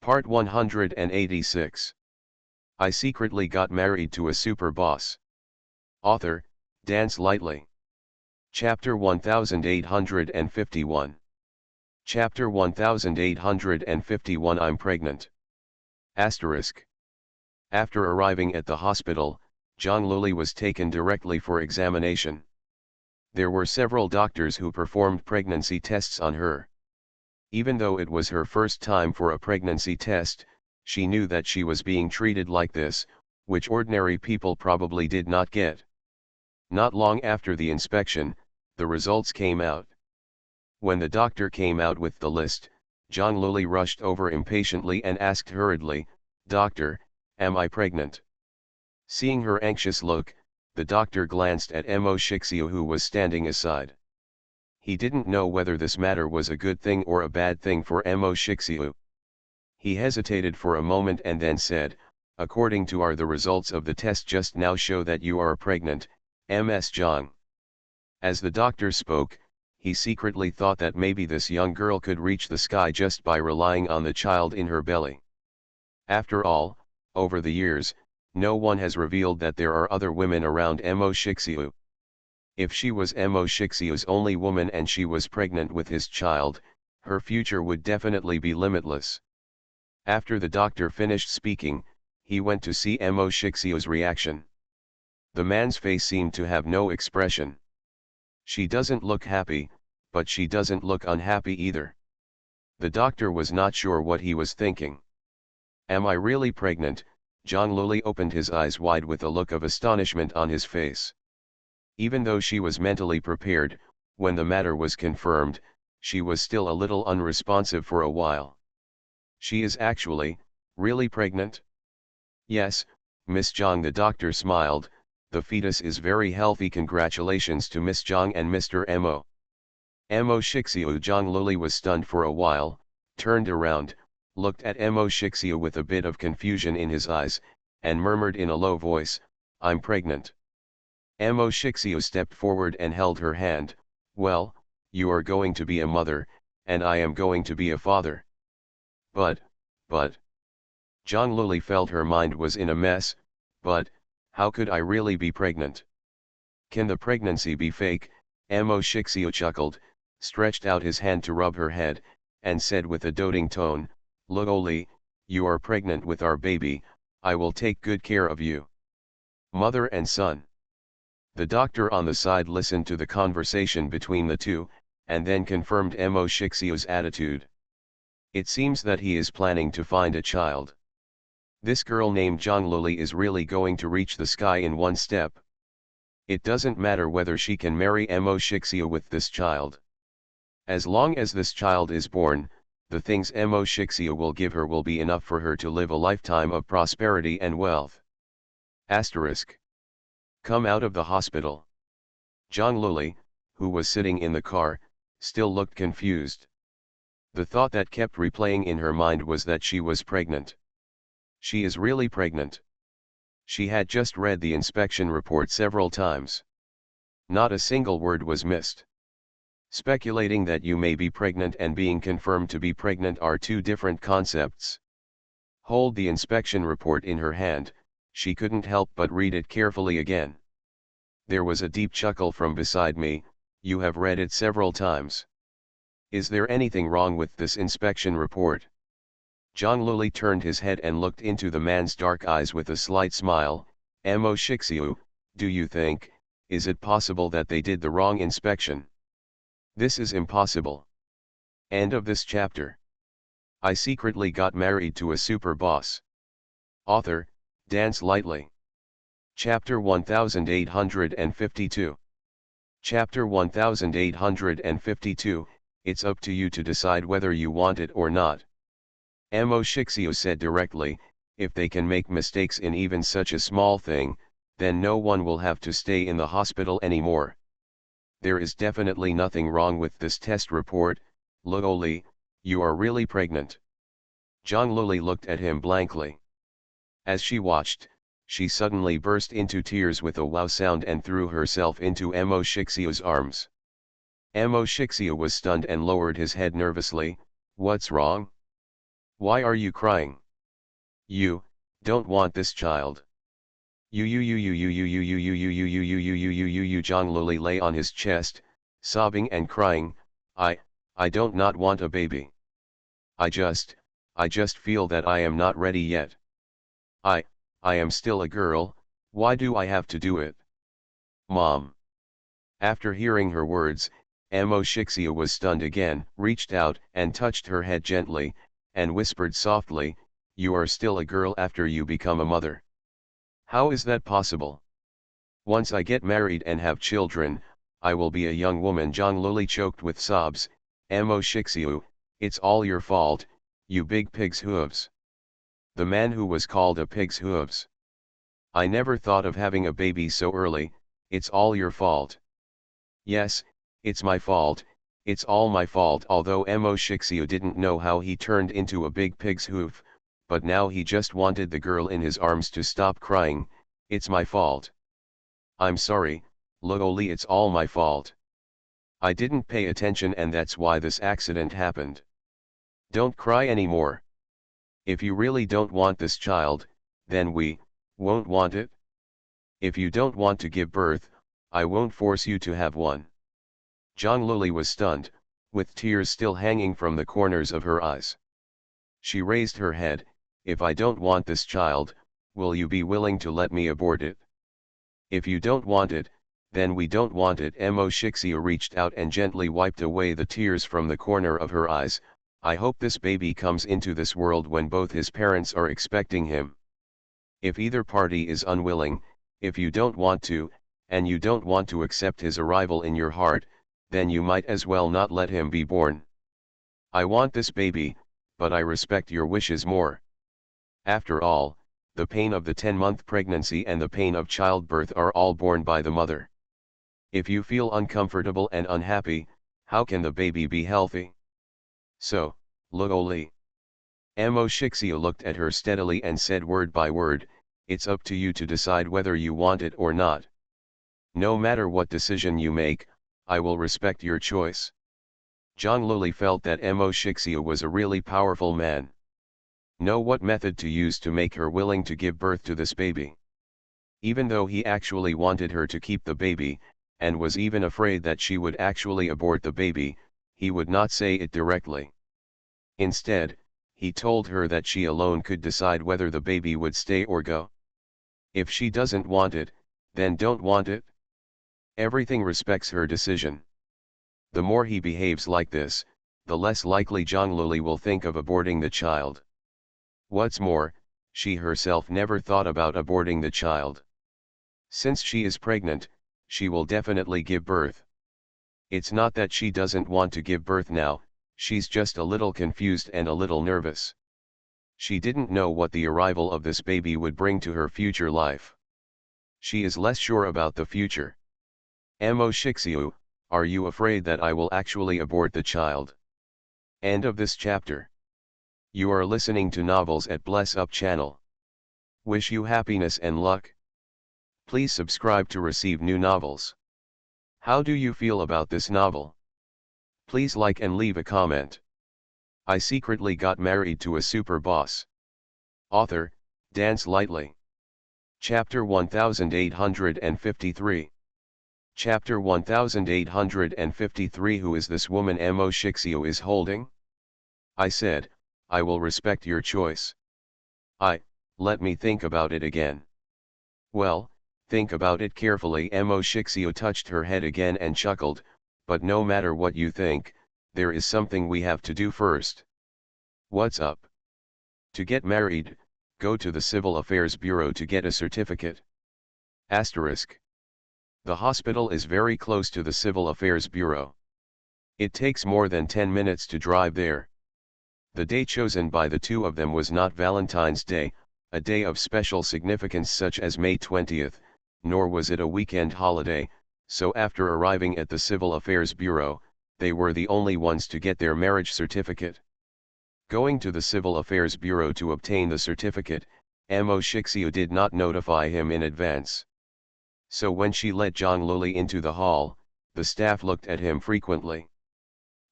Part 186. I secretly got married to a super boss. Author, Dance Lightly. Chapter 1851. Chapter 1851 I'm pregnant. Asterisk. After arriving at the hospital, Zhang Luli was taken directly for examination. There were several doctors who performed pregnancy tests on her. Even though it was her first time for a pregnancy test, she knew that she was being treated like this, which ordinary people probably did not get. Not long after the inspection, the results came out. When the doctor came out with the list, Zhang Luli rushed over impatiently and asked hurriedly, "Doctor, am I pregnant?" Seeing her anxious look, the doctor glanced at Mo Shixiu, who was standing aside. He didn't know whether this matter was a good thing or a bad thing for Mo Shixiu. He hesitated for a moment and then said, "According to the results of the test just now show that you are pregnant, Ms. Zhang." As the doctor spoke, he secretly thought that maybe this young girl could reach the sky just by relying on the child in her belly. After all, over the years, no one has revealed that there are other women around Mo Shixiu. If she was Mo Shixiu's only woman and she was pregnant with his child, her future would definitely be limitless. After the doctor finished speaking, he went to see Mo Shixiu's reaction. The man's face seemed to have no expression. She doesn't look happy, but she doesn't look unhappy either. The doctor was not sure what he was thinking. Am I really pregnant? Zhang Luli opened his eyes wide with a look of astonishment on his face. Even though she was mentally prepared, when the matter was confirmed, she was still a little unresponsive for a while. She is actually, really pregnant? Yes, Miss Zhang, the doctor smiled, the fetus is very healthy. Congratulations to Miss Zhang and Mr. Mo. Mo Shixiu. Zhang Luli was stunned for a while, turned around, looked at Mo Shixiu with a bit of confusion in his eyes, and murmured in a low voice, "I'm pregnant." Mo Shixiu stepped forward and held her hand. "Well, you are going to be a mother, and I am going to be a father." But. Zhang Luli felt her mind was in a mess. But, how could I really be pregnant? Can the pregnancy be fake? Mo Shixiu chuckled, stretched out his hand to rub her head, and said with a doting tone, "Luli, you are pregnant with our baby, I will take good care of you." Mother and son. The doctor on the side listened to the conversation between the two, and then confirmed Mo Shixiu's attitude. It seems that he is planning to find a child. This girl named Zhang Luli is really going to reach the sky in one step. It doesn't matter whether she can marry Mo Shixiu with this child. As long as this child is born, the things Mo Shixiu will give her will be enough for her to live a lifetime of prosperity and wealth. Asterisk. Come out of the hospital. Zhang Luli, who was sitting in the car, still looked confused. The thought that kept replaying in her mind was that she was pregnant. She is really pregnant. She had just read the inspection report several times. Not a single word was missed. Speculating that you may be pregnant and being confirmed to be pregnant are two different concepts. Hold the inspection report in her hand, she couldn't help but read it carefully again. There was a deep chuckle from beside me. "You have read it several times. Is there anything wrong with this inspection report?" Zhang Luli turned his head and looked into the man's dark eyes with a slight smile. "Mo Shixiu, do you think, is it possible that they did the wrong inspection?" "This is impossible." End of this chapter. I secretly got married to a super boss. Author, Dance Lightly. Chapter 1852. Chapter 1852, It's up to you to decide whether you want it or not. Mo Shixiu said directly, "If they can make mistakes in even such a small thing, then no one will have to stay in the hospital anymore. There is definitely nothing wrong with this test report. Luli, you are really pregnant." Zhang Luli looked at him blankly. As she watched, she suddenly burst into tears with a wow sound and threw herself into Mo Shixiu's arms. Mo Shixiu was stunned and lowered his head nervously. "What's wrong?" Why are you crying? You don't want this child. Zhang Luli lay on his chest, sobbing and crying, I don't not want a baby. I just feel that I am not ready yet. I am still a girl, why do I have to do it? Mom. After hearing her words, Amo Shixia was stunned again, reached out and touched her head gently, and whispered softly, you are still a girl after you become a mother. How is that possible? Once I get married and have children, I will be a young woman. Zhang Luli choked with sobs, Amo Shixiu, it's all your fault, you big pig's hooves. The man who was called a pig's hooves. I never thought of having a baby so early, it's all your fault. Yes, it's my fault, it's all my fault. Although Amo Shixiu didn't know how he turned into a big pig's hoof, but now he just wanted the girl in his arms to stop crying, it's my fault. I'm sorry, Loli, it's all my fault. I didn't pay attention and that's why this accident happened. Don't cry anymore. If you really don't want this child, then we won't want it. If you don't want to give birth, I won't force you to have one. Zhang Luli was stunned, with tears still hanging from the corners of her eyes. She raised her head, if I don't want this child, will you be willing to let me abort it? If you don't want it, then we don't want it. Amo Shixia reached out and gently wiped away the tears from the corner of her eyes. I hope this baby comes into this world when both his parents are expecting him. If either party is unwilling, if you don't want to, and you don't want to accept his arrival in your heart, then you might as well not let him be born. I want this baby, but I respect your wishes more. After all, the pain of the 10-month pregnancy and the pain of childbirth are all borne by the mother. If you feel uncomfortable and unhappy, how can the baby be healthy? So, Loli. Amo Shixia looked at her steadily and said word by word, it's up to you to decide whether you want it or not. No matter what decision you make, I will respect your choice. Zhang Luli felt that Amo Shixia was a really powerful man. Know what method to use to make her willing to give birth to this baby. Even though he actually wanted her to keep the baby, and was even afraid that she would actually abort the baby, he would not say it directly. Instead, he told her that she alone could decide whether the baby would stay or go. If she doesn't want it, then don't want it. Everything respects her decision. The more he behaves like this, the less likely Zhang Luli will think of aborting the child. What's more, she herself never thought about aborting the child. Since she is pregnant, she will definitely give birth. It's not that she doesn't want to give birth now, she's just a little confused and a little nervous. She didn't know what the arrival of this baby would bring to her future life. She is less sure about the future. Amo Shixiu, are you afraid that I will actually abort the child? End of this chapter. You are listening to Novels at Bless Up channel. Wish you happiness and luck. Please subscribe to receive new novels. How do you feel about this novel? Please like and leave a comment. I secretly got married to a super boss. Author, Dance Lightly. Chapter 1853. Chapter 1853. Who is this woman Amo Shixia is holding? I said, I will respect your choice. Let me think about it again. Well, think about it carefully. Amo Shixia touched her head again and chuckled, but no matter what you think, there is something we have to do first. What's up? To get married, go to the Civil Affairs Bureau to get a certificate. Asterisk. The hospital is very close to the Civil Affairs Bureau. It takes more than 10 minutes to drive there. The day chosen by the two of them was not Valentine's Day, a day of special significance such as May 20th, nor was it a weekend holiday, so after arriving at the Civil Affairs Bureau, they were the only ones to get their marriage certificate. Going to the Civil Affairs Bureau to obtain the certificate, Amo Shixia did not notify him in advance. So when she let Zhang Luli into the hall, the staff looked at him frequently.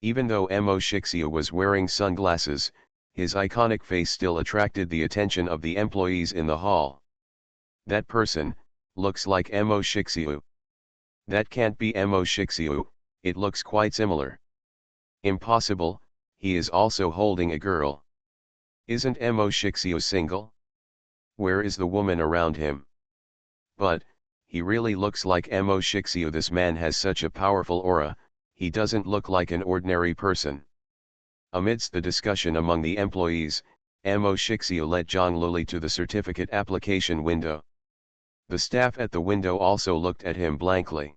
Even though Amo Shixia was wearing sunglasses, His iconic face still attracted the attention of the employees in the hall. That person looks like Emo Shixiu. That can't be Emo Shixiu, it looks quite similar. Impossible, he is also holding a girl. Isn't Emo Shixiu single? Where is the woman around him? But, he really looks like Emo Shixiu. This man has such a powerful aura, he doesn't look like an ordinary person. Amidst the discussion among the employees, Emo Shixiu led Zhang Luli to the certificate application window. The staff at the window also looked at him blankly.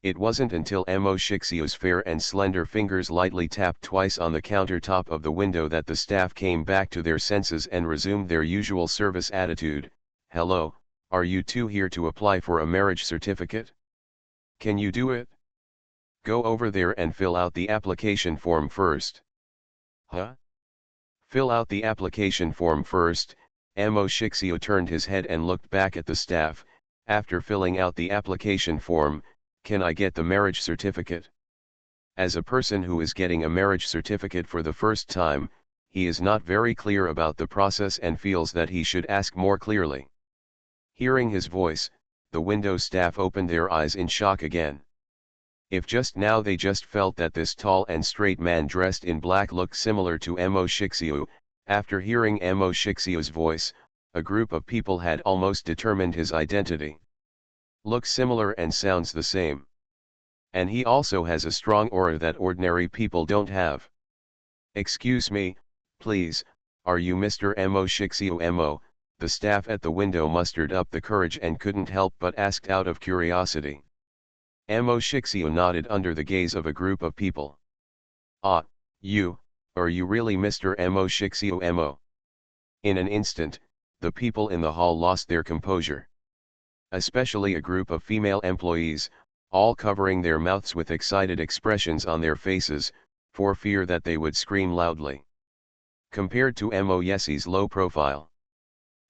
It wasn't until Emo Shixiu's fair and slender fingers lightly tapped twice on the countertop of the window that the staff came back to their senses and resumed their usual service attitude. "Hello, are you two here to apply for a marriage certificate? Can you do it? Go over there and fill out the application form first." "Huh? Fill out the application form first?" Emo Shixiu turned his head and looked back at the staff. "After filling out the application form, can I get the marriage certificate?" As a person who is getting a marriage certificate for the first time, he is not very clear about the process and feels that he should ask more clearly. Hearing his voice, the window staff opened their eyes in shock again. If just now they just felt that this tall and straight man dressed in black looked similar to Emo Shixiu, after hearing Emo Shixiu's voice, a group of people had almost determined his identity. Looks similar and sounds the same. And he also has a strong aura that ordinary people don't have. "Excuse me, please, are you Mr. Emo Shixiu?" The staff at the window mustered up the courage and couldn't help but ask out of curiosity. Emo Shixiu nodded under the gaze of a group of people. "Ah, are you really Mr. Emo Shixiu?" In an instant, the people in the hall lost their composure. Especially a group of female employees, all covering their mouths with excited expressions on their faces, for fear that they would scream loudly. Compared to Emo Yesi's low profile.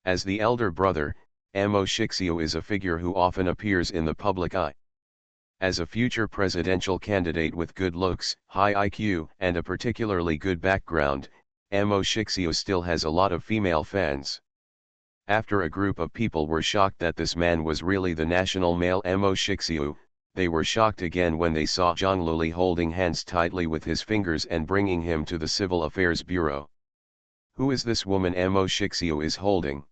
As the elder brother, Emo Shixiu is a figure who often appears in the public eye. As a future presidential candidate with good looks, high IQ, and a particularly good background, Emo Shixiu still has a lot of female fans. After a group of people were shocked that this man was really the national male Emo Shixiu, they were shocked again when they saw Zhang Luli holding hands tightly with his fingers and bringing him to the Civil Affairs Bureau. Who is this woman Emo Shixiu is holding?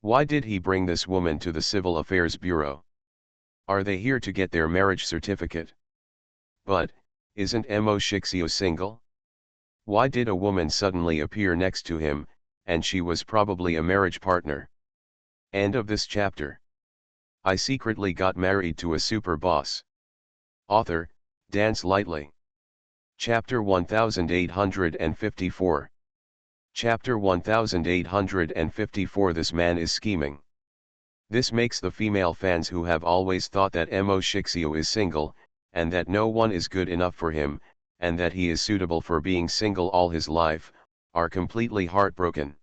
Why did he bring this woman to the Civil Affairs Bureau? Are they here to get their marriage certificate? But, isn't Emo Shixiu single? Why did a woman suddenly appear next to him, and she was probably a marriage partner? End of this chapter. I secretly got married to a super boss. Author, Dance Lightly. Chapter 1854. Chapter 1854. This man is scheming. This makes the female fans who have always thought that Emo Shixiu is single, and that no one is good enough for him, and that he is suitable for being single all his life, are completely heartbroken.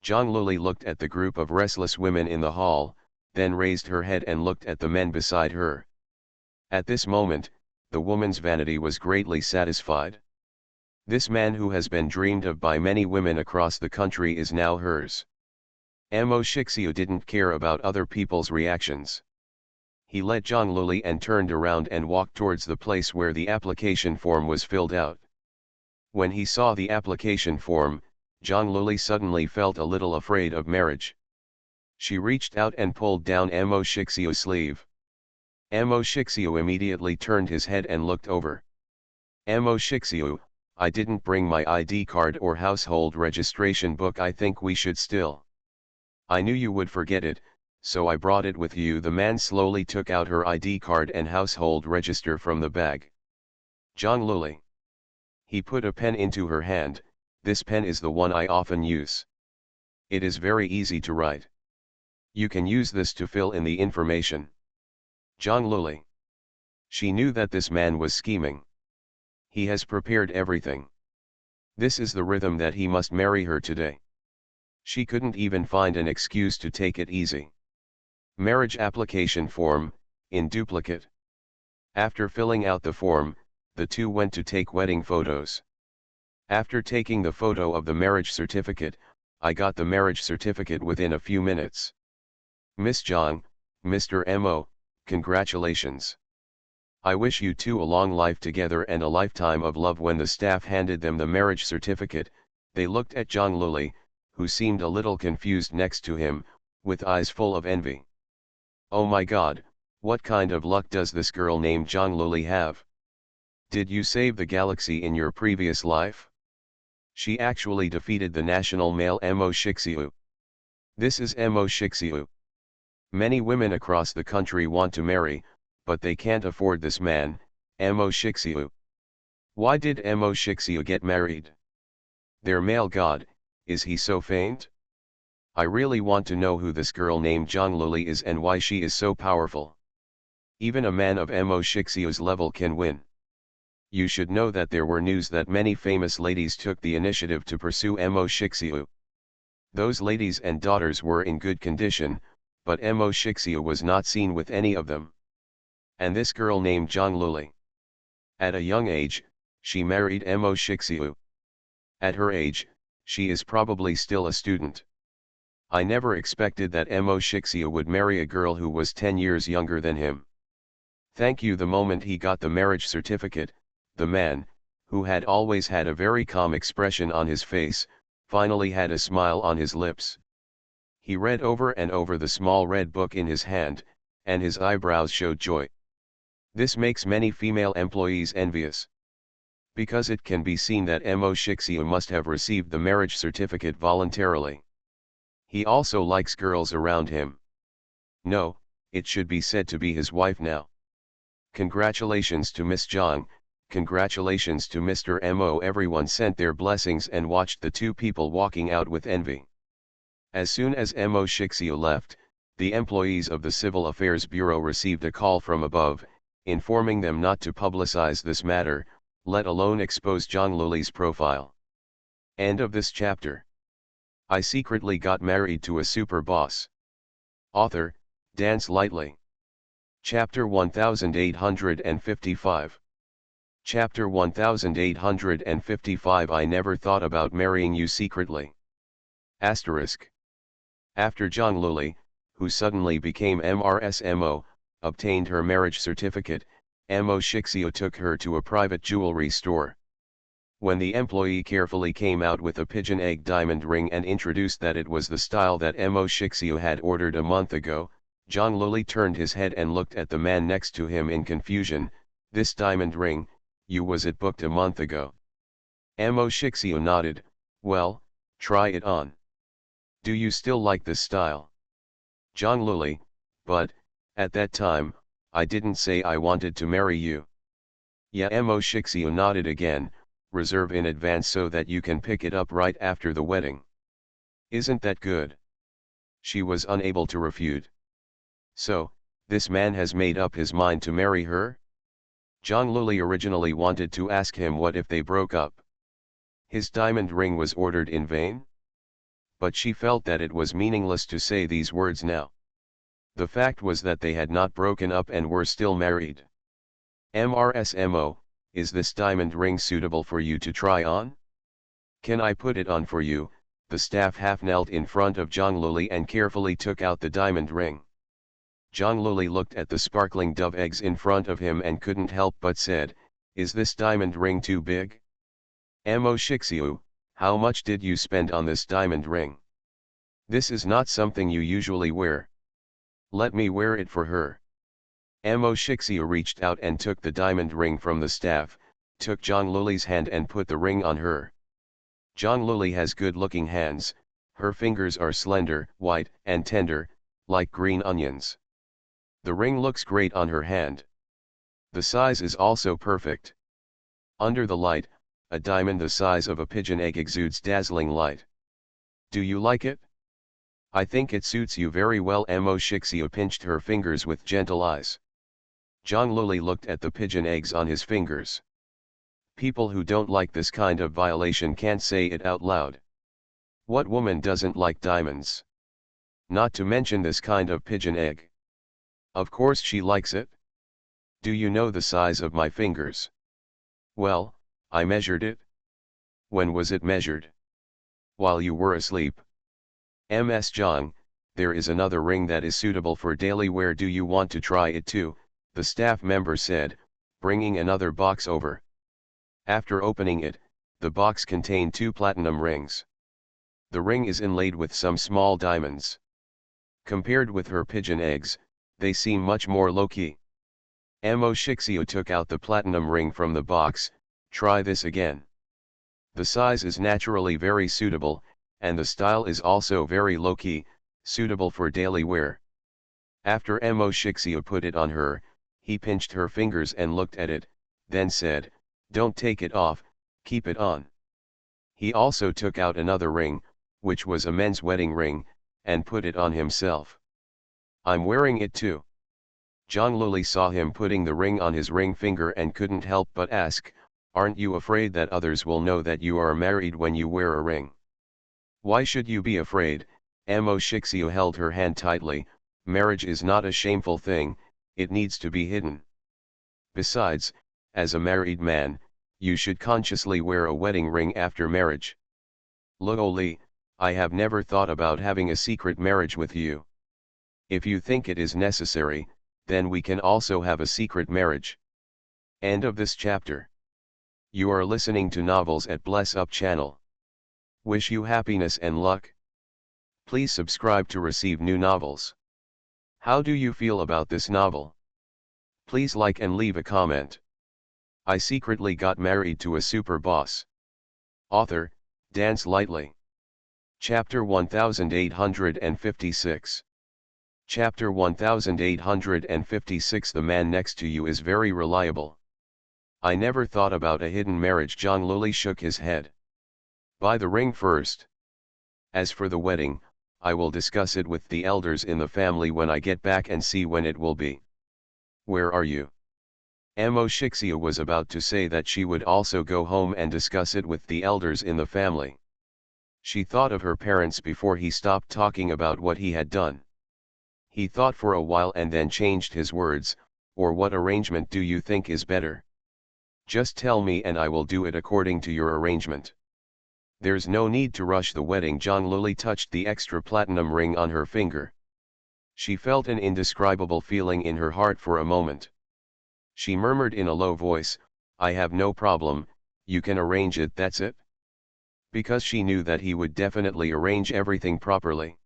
Zhang Luli looked at the group of restless women in the hall, then raised her head and looked at the men beside her. At this moment, the woman's vanity was greatly satisfied. This man who has been dreamed of by many women across the country is now hers. Emo Shixiu didn't care about other people's reactions. He let Zhang Luli and turned around and walked towards the place where the application form was filled out. When he saw the application form, Zhang Luli suddenly felt a little afraid of marriage. She reached out and pulled down Emo Shixiu's sleeve. Emo Shixiu immediately turned his head and looked over. "Emo Shixiu, I didn't bring my ID card or household registration book. I think we should still. I knew you would forget it, so I brought it with you." The man slowly took out her ID card and household register from the bag. "Zhang Luli." He put a pen into her hand. "This pen is the one I often use. It is very easy to write. You can use this to fill in the information." Zhang Luli. She knew that this man was scheming. He has prepared everything. This is the rhythm that he must marry her today. She couldn't even find an excuse to take it easy. Marriage application form, in duplicate. After filling out the form, the two went to take wedding photos. After taking the photo of the marriage certificate, I got the marriage certificate within a few minutes. Miss Jong, Mr. Mo, congratulations. I wish you two a long life together and a lifetime of love. When the staff handed them the marriage certificate, they looked at Zhang Luli, who seemed a little confused next to him, with eyes full of envy. Oh my God, what kind of luck does this girl named Zhang Luli have? Did you save the galaxy in your previous life? She actually defeated the national male Mo Shixiu. This is Mo Shixiu. Many women across the country want to marry, but they can't afford this man, Mo Shixiu. Why did Mo Shixiu get married? Their male god, is he so faint? I really want to know who this girl named Zhang Luli is and why she is so powerful. Even a man of Mo Shixiu's level can win. You should know that there were news that many famous ladies took the initiative to pursue Mo Shixiu. Those ladies and daughters were in good condition, but Mo Shixiu was not seen with any of them. And this girl named Zhang Luli. At a young age, she married Mo Shixiu. At her age, she is probably still a student. I never expected that Mo Shixiu would marry a girl who was 10 years younger than him. Thank you. The moment he got the marriage certificate, the man, who had always had a very calm expression on his face, finally had a smile on his lips. He read over and over the small red book in his hand, and his eyebrows showed joy. This makes many female employees envious. Because it can be seen that Mo Shixiu must have received the marriage certificate voluntarily. He also likes girls around him. No, it should be said to be his wife now. Congratulations to Miss Zhang, congratulations to Mr. Mo. Everyone sent their blessings and watched the two people walking out with envy. As soon as Mo Shixiu left, the employees of the Civil Affairs Bureau received a call from above, informing them not to publicize this matter, let alone expose Zhang Luli's profile. End of this chapter. I secretly got married to a super boss. Author, Dance Lightly. Chapter 1855. Chapter 1855. I never thought about marrying you secretly. Asterisk. After Zhang Luli, who suddenly became MRSMO, obtained her marriage certificate, Mo Shixiu took her to a private jewelry store. When the employee carefully came out with a pigeon egg diamond ring and introduced that it was the style that Mo Shixiu had ordered a month ago, Zhang Luli turned his head and looked at the man next to him in confusion. This diamond ring, was it booked a month ago? Mo Shixiu nodded. Well, try it on. Do you still like this style? Zhang Luli, but, at that time, I didn't say I wanted to marry you. Yeah, Mo Shixiu nodded again. Reserve in advance so that you can pick it up right after the wedding. Isn't that good? She was unable to refute. So, this man has made up his mind to marry her? Zhang Luli originally wanted to ask him what if they broke up. His diamond ring was ordered in vain? But she felt that it was meaningless to say these words now. The fact was that they had not broken up and were still married. MRSMO, is this diamond ring suitable for you to try on? Can I put it on for you? The staff half knelt in front of Zhang Luli and carefully took out the diamond ring. Zhang Luli looked at the sparkling dove eggs in front of him and couldn't help but said, is this diamond ring too big? Mo Shixiu, how much did you spend on this diamond ring? This is not something you usually wear. Let me wear it for her. Mo Shixiu reached out and took the diamond ring from the staff, took Zhang Luli's hand and put the ring on her. Zhang Luli has good-looking hands, her fingers are slender, white, and tender, like green onions. The ring looks great on her hand. The size is also perfect. Under the light, a diamond the size of a pigeon egg exudes dazzling light. Do you like it? I think it suits you very well. Mo Shixiu pinched her fingers with gentle eyes. Zhang Luli looked at the pigeon eggs on his fingers. People who don't like this kind of violation can't say it out loud. What woman doesn't like diamonds? Not to mention this kind of pigeon egg. Of course she likes it. Do you know the size of my fingers? Well, I measured it. When was it measured? While you were asleep. Ms. Jong, there is another ring that is suitable for daily wear. Do you want to try it too? The staff member said, bringing another box over. After opening it, the box contained 2 platinum rings. The ring is inlaid with some small diamonds. Compared with her pigeon eggs, they seem much more low-key. Mo Shixio took out the platinum ring from the box. Try this again. The size is naturally very suitable, and the style is also very low-key, suitable for daily wear. After Mo Shixio put it on her, he pinched her fingers and looked at it, then said, "Don't take it off, keep it on." He also took out another ring, which was a men's wedding ring, and put it on himself. "I'm wearing it too." Zhang Luli saw him putting the ring on his ring finger and couldn't help but ask, "Aren't you afraid that others will know that you are married when you wear a ring?" "Why should you be afraid?" Mo Shixio held her hand tightly. "Marriage is not a shameful thing, it needs to be hidden. Besides, as a married man, you should consciously wear a wedding ring after marriage." "Luoli, I have never thought about having a secret marriage with you. If you think it is necessary, then we can also have a secret marriage." End of this chapter. You are listening to Novels at Bless Up channel. Wish you happiness and luck. Please subscribe to receive new novels. How do you feel about this novel? Please like and leave a comment. I secretly got married to a super boss. Author, Dance Lightly. Chapter 1856. Chapter 1856. The man next to you is very reliable. I never thought about a hidden marriage. Zhang Luli shook his head. Buy the ring first. As for the wedding, I will discuss it with the elders in the family when I get back and see when it will be. Where are you? Mo Shixia was about to say that she would also go home and discuss it with the elders in the family. She thought of her parents before he stopped talking about what he had done. He thought for a while and then changed his words. Or what arrangement do you think is better? Just tell me and I will do it according to your arrangement. There's no need to rush the wedding. Zhang Luli touched the extra platinum ring on her finger. She felt an indescribable feeling in her heart for a moment. She murmured in a low voice, "I have no problem, you can arrange it, that's it." Because she knew that he would definitely arrange everything properly.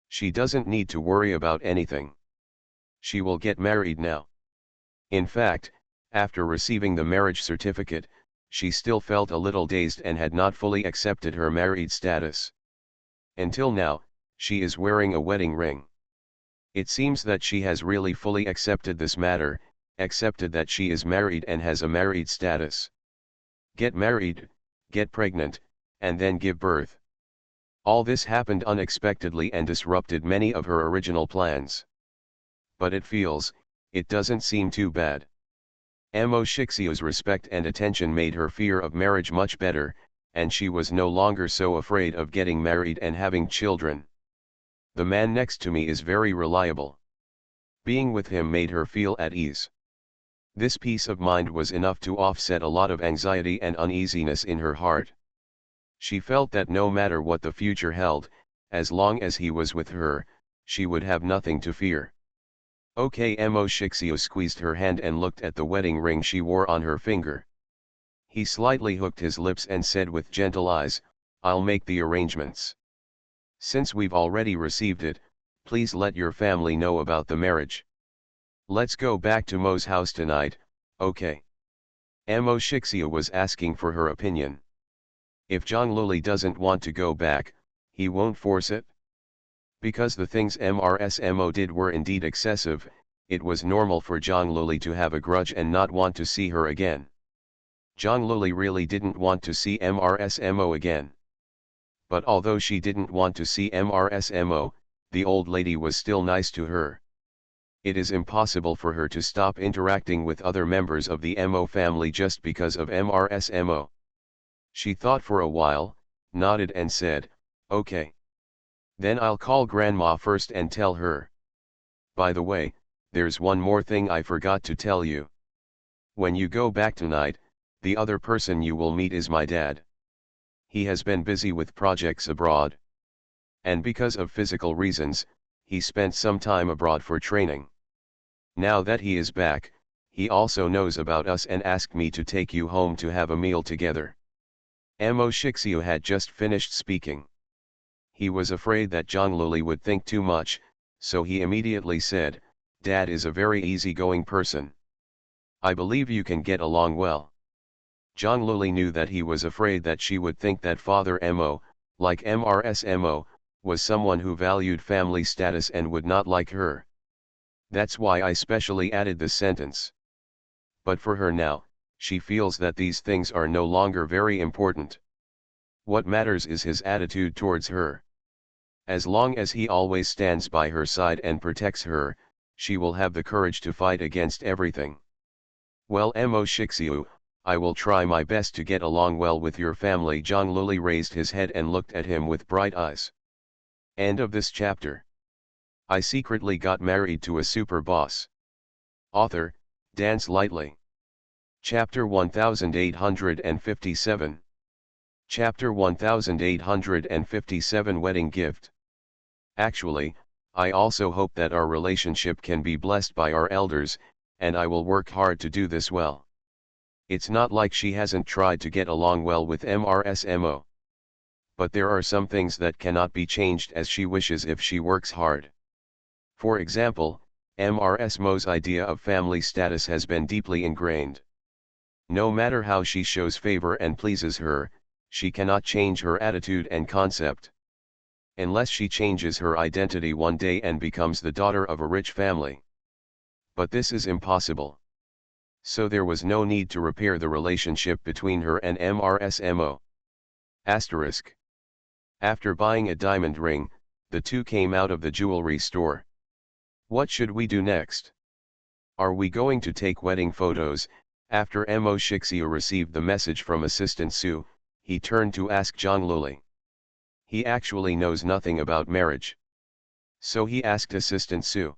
She doesn't need to worry about anything. She will get married now. In fact, after receiving the marriage certificate, she still felt a little dazed and had not fully accepted her married status. Until now, she is wearing a wedding ring. It seems that she has really fully accepted this matter, accepted that she is married and has a married status. Get married, get pregnant, and then give birth. All this happened unexpectedly and disrupted many of her original plans. But it doesn't seem too bad. Mo Shixio's respect and attention made her fear of marriage much better, and she was no longer so afraid of getting married and having children. The man next to me is very reliable. Being with him made her feel at ease. This peace of mind was enough to offset a lot of anxiety and uneasiness in her heart. She felt that no matter what the future held, as long as he was with her, she would have nothing to fear. Okay. Mo Shixio squeezed her hand and looked at the wedding ring she wore on her finger. He slightly hooked his lips and said with gentle eyes, "I'll make the arrangements. Since we've already received it, please let your family know about the marriage. Let's go back to Mo's house tonight, okay?" Mo Shixia was asking for her opinion. If Zhang Luli doesn't want to go back, he won't force it. Because the things Mo did were indeed excessive, it was normal for Zhang Luli to have a grudge and not want to see her again. Zhang Luli really didn't want to see Mo again. But although she didn't want to see Mo, the old lady was still nice to her. It is impossible for her to stop interacting with other members of the Mo family just because of Mo. She thought for a while, nodded and said, "Okay. Then I'll call Grandma first and tell her. By the way, there's one more thing I forgot to tell you. When you go back tonight, the other person you will meet is my dad. He has been busy with projects abroad. And because of physical reasons, he spent some time abroad for training. Now that he is back, he also knows about us and asked me to take you home to have a meal together. Mo Shixio had just finished speaking. He was afraid that Zhongluli would think too much, so he immediately said, "Dad is a very easygoing person. I believe you can get along well." Zhongluli knew that he was afraid that she would think that Father Mo, like Mrs. Mo, was someone who valued family status and would not like her. That's why I specially added this sentence. But for her now, she feels that these things are no longer very important. What matters is his attitude towards her. As long as he always stands by her side and protects her, she will have the courage to fight against everything. Well, Mo Shixiu, I will try my best to get along well with your family. Zhongluli raised his head and looked at him with bright eyes. End of this chapter. I secretly got married to a super boss. Author, Dance Lightly. Chapter 1857. Chapter 1857 Wedding Gift. Actually, I also hope that our relationship can be blessed by our elders, and I will work hard to do this well. It's not like she hasn't tried to get along well with Mrs. Mo. But there are some things that cannot be changed as she wishes if she works hard. For example, Mrs. Mo's idea of family status has been deeply ingrained. No matter how she shows favor and pleases her, she cannot change her attitude and concept. Unless she changes her identity one day and becomes the daughter of a rich family. But this is impossible. So there was no need to repair the relationship between her and Mrs. Mo. Asterisk. After buying a diamond ring, the two came out of the jewelry store. What should we do next? Are we going to take wedding photos? After Mo Shixia received the message from Assistant Su, he turned to ask Zhongluli. He actually knows nothing about marriage. So he asked Assistant Su.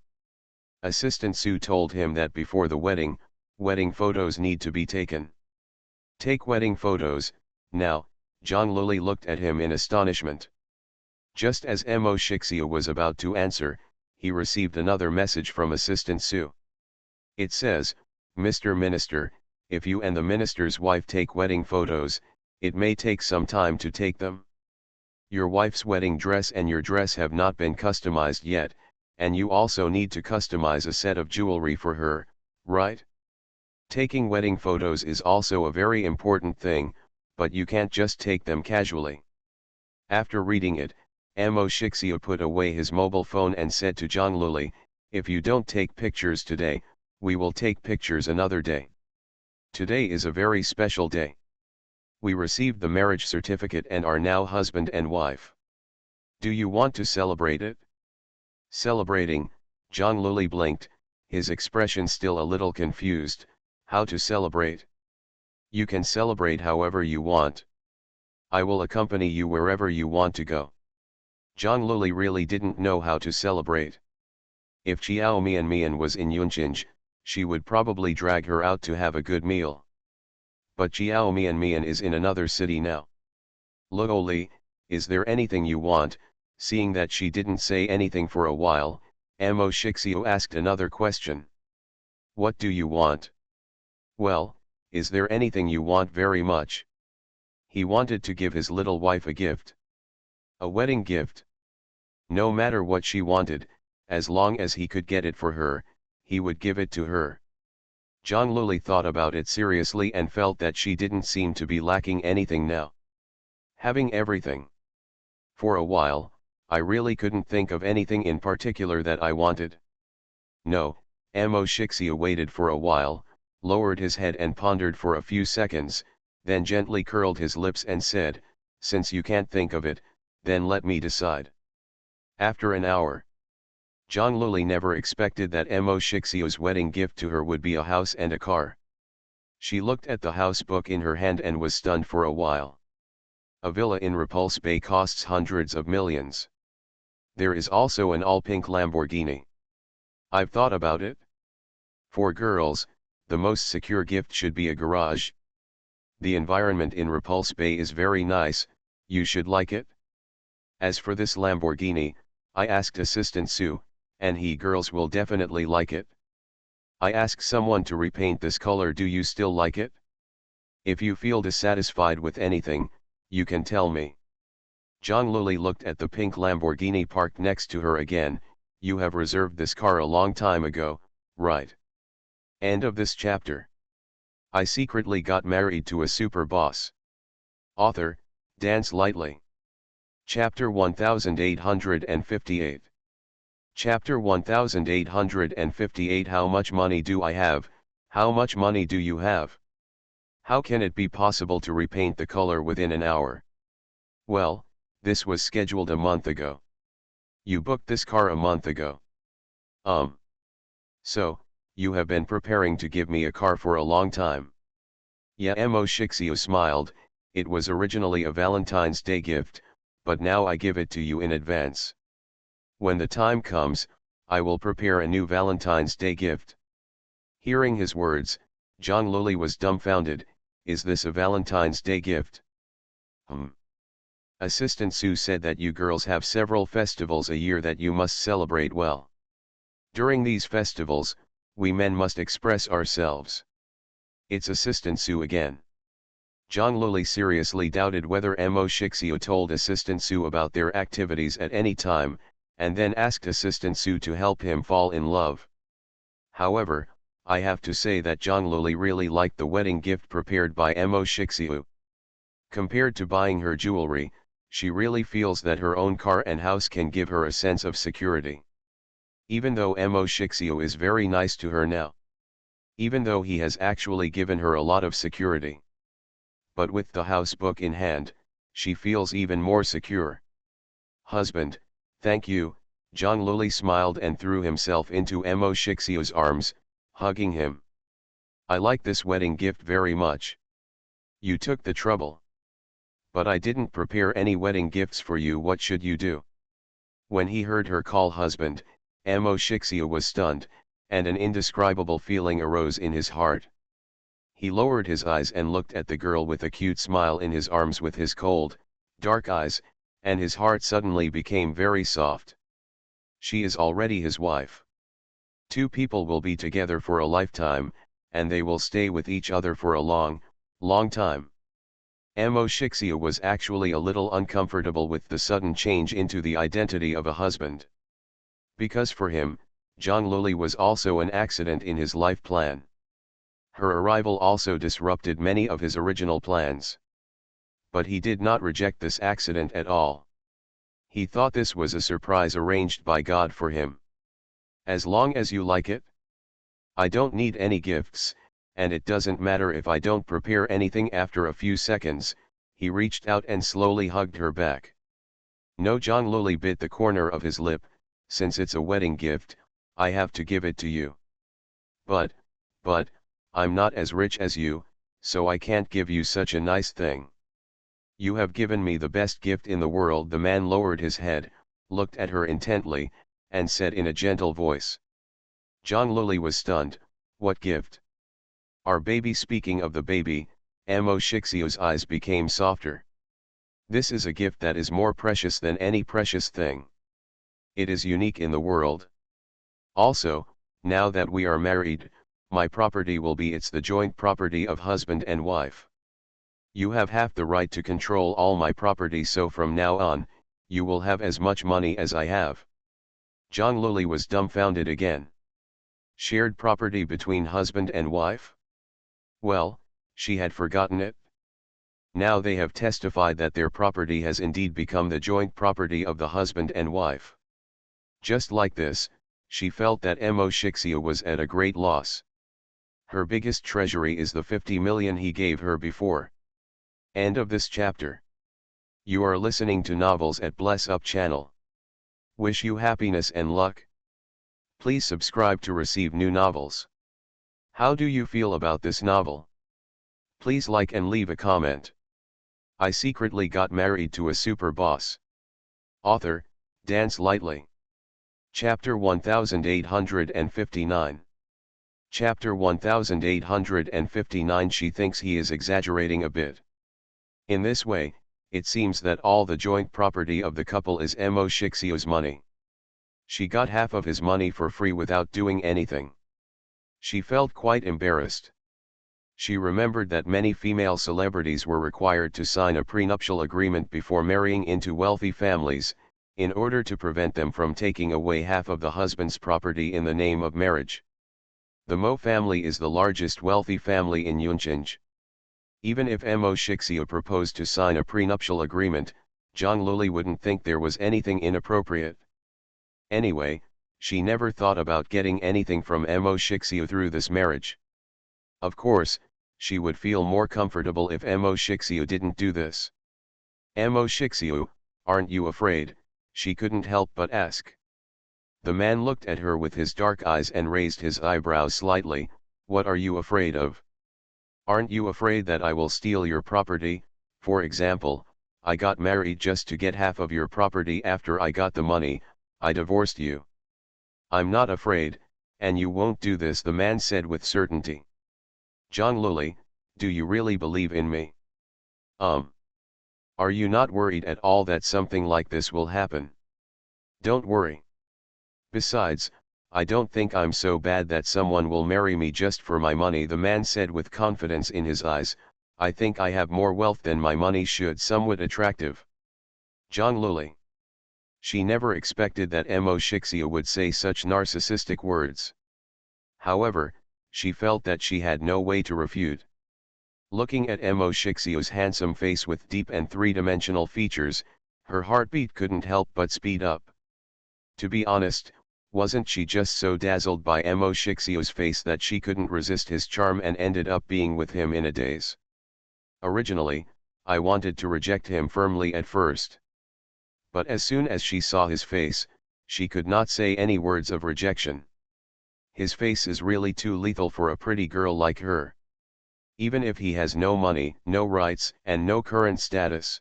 Assistant Su told him that before the wedding photos need to be taken. Take wedding photos, now. Zhongluli looked at him in astonishment. Just as Mo Shixia was about to answer, he received another message from Assistant Su. It says, "Mr. Minister, if you and the minister's wife take wedding photos, it may take some time to take them. Your wife's wedding dress and your dress have not been customized yet, and you also need to customize a set of jewelry for her, right? Taking wedding photos is also a very important thing, but you can't just take them casually." After reading it, Mo Shixia put away his mobile phone and said to Zhongluli, "If you don't take pictures today, we will take pictures another day. Today is a very special day. We received the marriage certificate and are now husband and wife. Do you want to celebrate it?" Celebrating, Zhongluli blinked, his expression still a little confused. How to celebrate? You can celebrate however you want. I will accompany you wherever you want to go. Zhongluli really didn't know how to celebrate. If Xiao Mian was in Yunchinj, she would probably drag her out to have a good meal. But Xiao Mian is in another city now. Luoli, is there anything you want? Seeing that she didn't say anything for a while, Mo Shixio asked another question. What do you want? Well, is there anything you want very much? He wanted to give his little wife a gift. A wedding gift. No matter what she wanted, as long as he could get it for her, he would give it to her. Zhongluli thought about it seriously and felt that she didn't seem to be lacking anything now. Having everything. For a while, I really couldn't think of anything in particular that I wanted. No. Mo Shixia waited for a while, lowered his head and pondered for a few seconds, then gently curled his lips and said, "Since you can't think of it, then let me decide." After an hour. Zhongluli never expected that Mo Shixia's wedding gift to her would be a house and a car. She looked at the house book in her hand and was stunned for a while. A villa in Repulse Bay costs hundreds of millions. There is also an all-pink Lamborghini. I've thought about it. For girls, the most secure gift should be a garage. The environment in Repulse Bay is very nice, You should like it. As for this Lamborghini, I asked assistant Sue, and he girls will definitely like it. I asked someone to repaint this color. Do you still like it? If you feel dissatisfied with anything, you can tell me. John Lily looked at the pink Lamborghini parked next to her again. You have reserved this car a long time ago, right? End of this chapter. I secretly got married to a super boss. Author, Dance Lightly. Chapter 1858. Chapter 1858. How much money do I have? How much money do you have? How can it be possible to repaint the color within an hour? Well, this was scheduled a month ago. You booked this car a month ago. So, you have been preparing to give me a car for a long time. Yeah, Mo Shixio smiled. It was originally a Valentine's Day gift, but now I give it to you in advance. When the time comes, I will prepare a new Valentine's Day gift. Hearing his words, John Lily was dumbfounded. Is this a Valentine's Day gift? Assistant Sue said that you girls have several festivals a year that you must celebrate well. During these festivals, we men must express ourselves. It's Assistant Sue again. John Lily seriously doubted whether Mo Shixio told Assistant Sue about their activities at any time, and then asked Assistant Sue to help him fall in love. However, I have to say that John Lily really liked the wedding gift prepared by Mo Shixio. Compared to buying her jewelry, she really feels that her own car and house can give her a sense of security. Even though Mo Shixio is very nice to her now. Even though he has actually given her a lot of security. But with the house book in hand, she feels even more secure. Husband, thank you. John Lily smiled and threw himself into Mo Shixio's arms, hugging him. I like this wedding gift very much. You took the trouble. But I didn't prepare any wedding gifts for you. What should you do? When he heard her call husband, Mo Shixio was stunned, and an indescribable feeling arose in his heart. He lowered his eyes and looked at the girl with a cute smile in his arms with his cold, dark eyes, and his heart suddenly became very soft. She is already his wife. Two people will be together for a lifetime, and they will stay with each other for a long, long time. Mo Shixio was actually a little uncomfortable with the sudden change into the identity of a husband. Because for him, John Lily was also an accident in his life plan. Her arrival also disrupted many of his original plans. But he did not reject this accident at all. He thought this was a surprise arranged by God for him. As long as you like it. I don't need any gifts, and it doesn't matter if I don't prepare anything. After a few seconds, he reached out and slowly hugged her back. No, John Lily bit the corner of his lip. Since it's a wedding gift, I have to give it to you. But, I'm not as rich as you, so I can't give you such a nice thing. You have given me the best gift in the world. The man lowered his head, looked at her intently, and said in a gentle voice. John Lily was stunned. What gift? Our baby. Speaking of the baby, Mo Shixio's eyes became softer. This is a gift that is more precious than any precious thing. It is unique in the world. Also, now that we are married, my property will be the joint property of husband and wife. You have half the right to control all my property, so from now on, you will have as much money as I have. John Lily was dumbfounded again. Shared property between husband and wife? Well, she had forgotten it. Now they have testified that their property has indeed become the joint property of the husband and wife. Just like this, she felt that Mo Shixio was at a great loss. Her biggest treasury is the 50 million he gave her before. End of this chapter. You are listening to Novels at Bless Up channel. Wish you happiness and luck. Please subscribe to receive new novels. How do you feel about this novel? Please like and leave a comment. I secretly got married to a super boss. Author, Dance Lightly. Chapter 1859. Chapter 1859. She thinks he is exaggerating a bit. In this way, it seems that all the joint property of the couple is Mo Shixio's money. She got half of his money for free without doing anything. She felt quite embarrassed. She remembered that many female celebrities were required to sign a prenuptial agreement before marrying into wealthy families, in order to prevent them from taking away half of the husband's property in the name of marriage. The Mo family is the largest wealthy family in Yuncheng. Even if Mo Shixio proposed to sign a prenuptial agreement, Zhang Luli wouldn't think there was anything inappropriate. Anyway, she never thought about getting anything from Mo Shixio through this marriage. Of course, she would feel more comfortable if Mo Shixio didn't do this. Mo Shixio, aren't you afraid? She couldn't help but ask. The man looked at her with his dark eyes and raised his eyebrows slightly. What are you afraid of? Aren't you afraid that I will steal your property? For example, I got married just to get half of your property. After I got the money, I divorced you. I'm not afraid, and you won't do this, the man said with certainty. Zhang Luli, do you really believe in me? Are you not worried at all that something like this will happen? Don't worry. Besides, I don't think I'm so bad that someone will marry me just for my money, the man said with confidence in his eyes. I think I have more wealth than my money should. Somewhat attractive. Zhang Luli. She never expected that Mo Shixia would say such narcissistic words. However, she felt that she had no way to refute. Looking at Mo Shixio's handsome face with deep and three-dimensional features, her heartbeat couldn't help but speed up. To be honest, wasn't she just so dazzled by Mo Shixio's face that she couldn't resist his charm and ended up being with him in a daze? Originally, I wanted to reject him firmly at first. But as soon as she saw his face, she could not say any words of rejection. His face is really too lethal for a pretty girl like her. Even if he has no money, no rights, and no current status.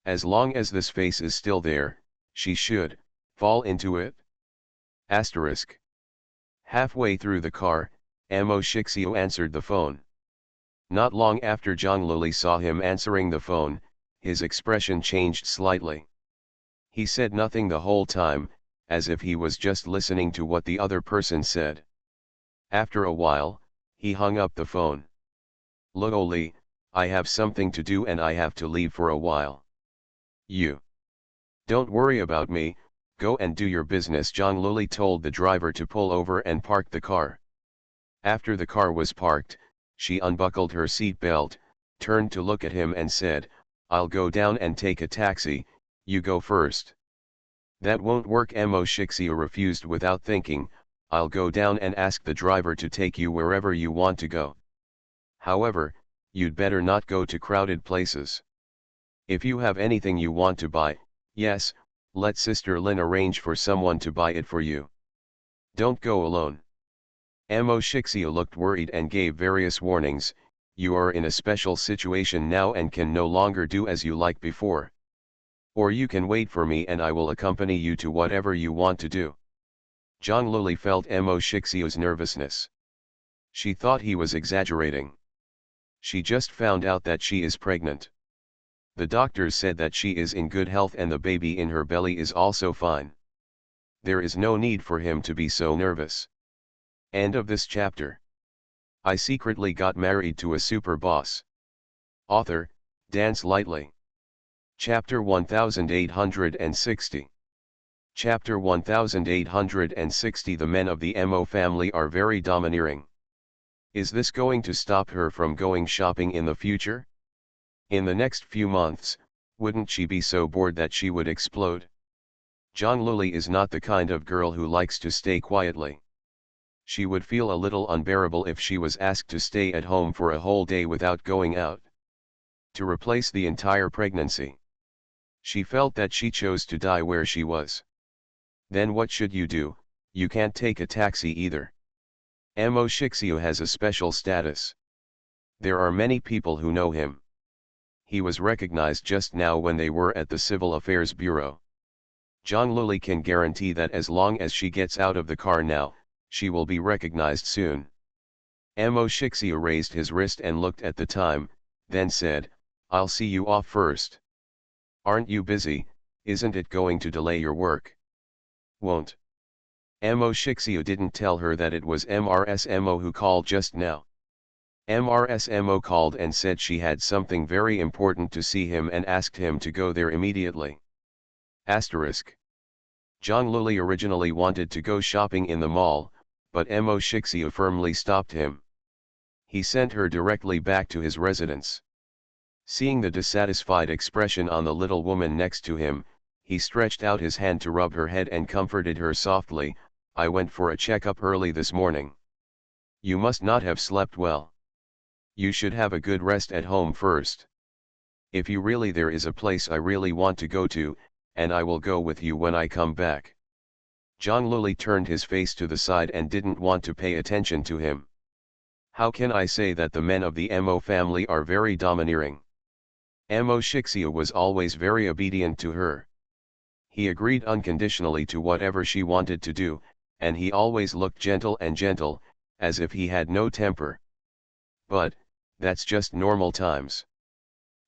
As long as this face is still there, she should fall into it. Asterisk. Halfway through the car, Mo Shixio answered the phone. Not long after Zhang Luli saw him answering the phone, his expression changed slightly. He said nothing the whole time, as if he was just listening to what the other person said. After a while, he hung up the phone. Luli, I have something to do and I have to leave for a while. You don't worry about me, go and do your business, Zhang Luli told the driver to pull over and park the car. After the car was parked, she unbuckled her seat belt, turned to look at him and said, I'll go down and take a taxi, you go first. That won't work, Mo Shixia refused without thinking. I'll go down and ask the driver to take you wherever you want to go. However, you'd better not go to crowded places. If you have anything you want to buy, yes, let Sister Lin arrange for someone to buy it for you. Don't go alone. Mo Shixia looked worried and gave various warnings. You are in a special situation now and can no longer do as you like before. Or you can wait for me and I will accompany you to whatever you want to do. Zhang Luli felt Mo Shixia's nervousness. She thought he was exaggerating. She just found out that she is pregnant. The doctors said that she is in good health and the baby in her belly is also fine. There is no need for him to be so nervous. End of this chapter. I secretly got married to a super boss. Author, Dance Lightly. Chapter 1860. Chapter 1860. The men of the Mo family are very domineering. Is this going to stop her from going shopping in the future? In the next few months, wouldn't she be so bored that she would explode? Zhang Luli is not the kind of girl who likes to stay quietly. She would feel a little unbearable if she was asked to stay at home for a whole day without going out. To replace the entire pregnancy. She felt that she chose to die where she was. Then what should you do? You can't take a taxi either. Mo Shixio has a special status. There are many people who know him. He was recognized just now when they were at the Civil Affairs Bureau. Zhang Luli can guarantee that as long as she gets out of the car now, she will be recognized soon. Mo Shixio raised his wrist and looked at the time, then said, I'll see you off first. Aren't you busy? Isn't it going to delay your work? Won't. Mo Shixia didn't tell her that it was MRSMO who called just now. MRSMO called and said she had something very important to see him and asked him to go there immediately. Asterisk. Zhang Luli originally wanted to go shopping in the mall, but Mo Shixia firmly stopped him. He sent her directly back to his residence. Seeing the dissatisfied expression on the little woman next to him, he stretched out his hand to rub her head and comforted her softly. I went for a checkup early this morning. You must not have slept well. You should have a good rest at home first. If you really there is a place I really want to go to, and I will go with you when I come back. Zhang Luli turned his face to the side and didn't want to pay attention to him. How can I say that the men of the Mo family are very domineering? Mo Shixia was always very obedient to her. He agreed unconditionally to whatever she wanted to do, and he always looked gentle, as if he had no temper. But, that's just normal times.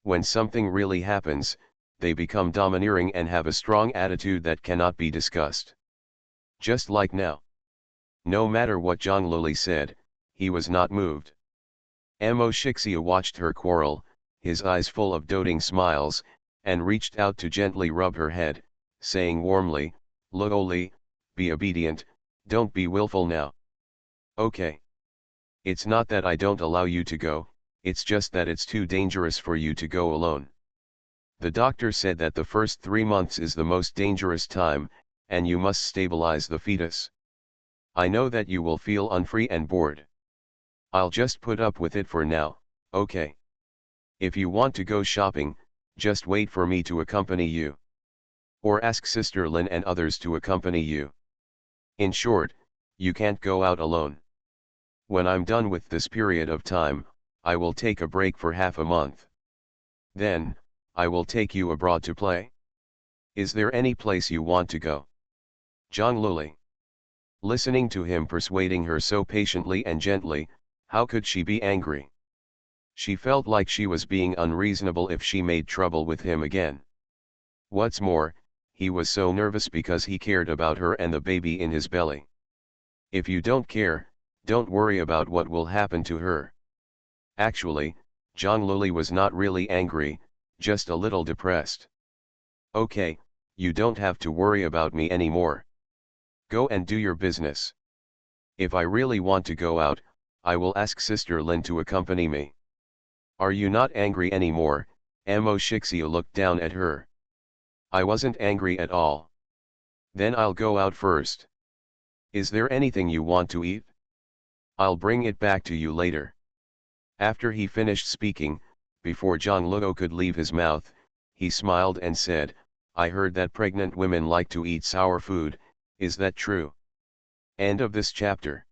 When something really happens, they become domineering and have a strong attitude that cannot be discussed. Just like now. No matter what Zhang Luli said, he was not moved. Mo Shixia watched her quarrel, his eyes full of doting smiles, and reached out to gently rub her head, saying warmly, Luli, be obedient, don't be willful now. Okay. It's not that I don't allow you to go, it's just that it's too dangerous for you to go alone. The doctor said that the first 3 months is the most dangerous time, and you must stabilize the fetus. I know that you will feel unfree and bored. I'll just put up with it for now, okay? If you want to go shopping, just wait for me to accompany you. Or ask Sister Lin and others to accompany you. In short, you can't go out alone. When I'm done with this period of time, I will take a break for half a month. Then, I will take you abroad to play. Is there any place you want to go? Zhang Luli. Listening to him persuading her so patiently and gently, how could she be angry? She felt like she was being unreasonable if she made trouble with him again. What's more, he was so nervous because he cared about her and the baby in his belly. If you don't care, don't worry about what will happen to her. Actually, Zhang Luli was not really angry, just a little depressed. Okay, you don't have to worry about me anymore. Go and do your business. If I really want to go out, I will ask Sister Lin to accompany me. Are you not angry anymore? Mo Shixia looked down at her. I wasn't angry at all. Then I'll go out first. Is there anything you want to eat? I'll bring it back to you later. After he finished speaking, before Zhang Luo could leave his mouth, he smiled and said, I heard that pregnant women like to eat sour food, is that true? End of this chapter.